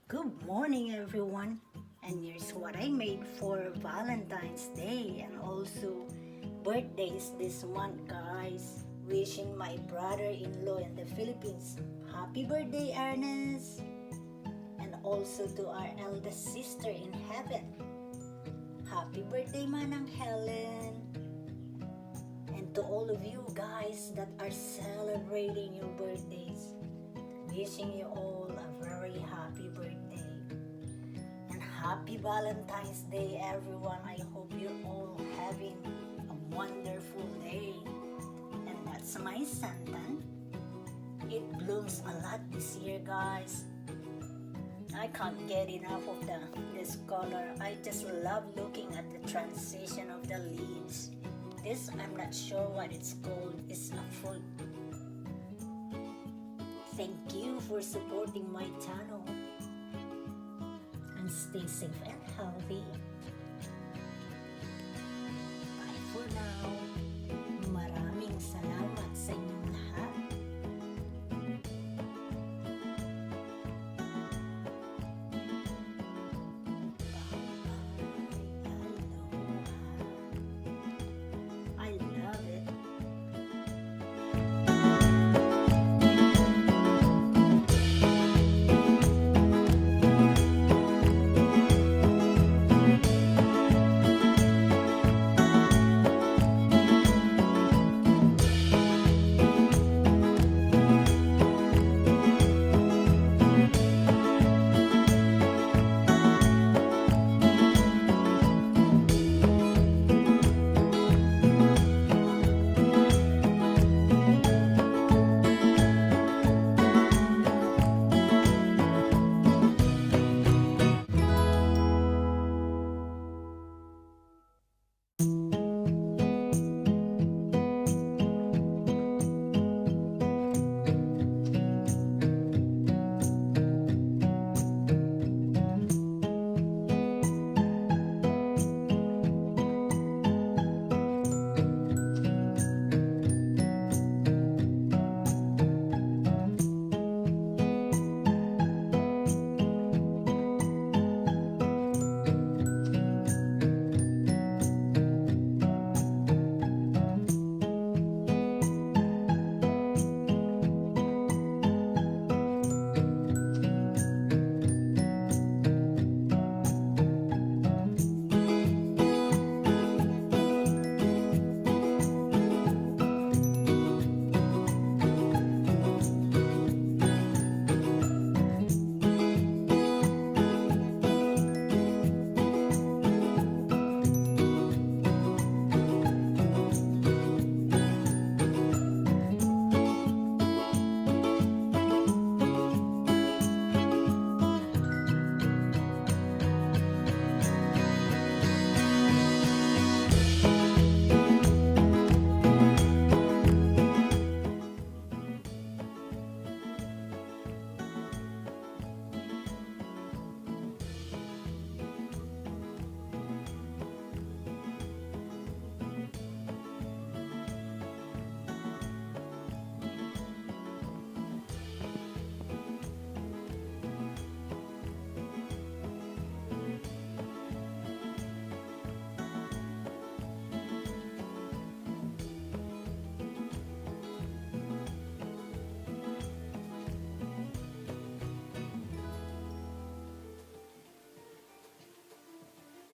Good morning, everyone. And here's what I made for Valentine's Day and also birthdays this month, guys. Wishing my brother-in-law in the Philippines happy birthday, Ernest. And also to our eldest sister in heaven. Happy birthday, Manang Helen. And to all of you guys that are celebrating your birthdays, wishing you all a very happy birthday. And happy Valentine's Day, everyone. I hope you're all having a wonderful day. And that's my Santan. It blooms a lot this year, guys. I can't get enough of this color. I just love looking at the transition of the leaves. This, I'm not sure what it's called. It's a fruit. Thank you for supporting my channel. And stay safe and healthy. Bye for now. Maraming salamat.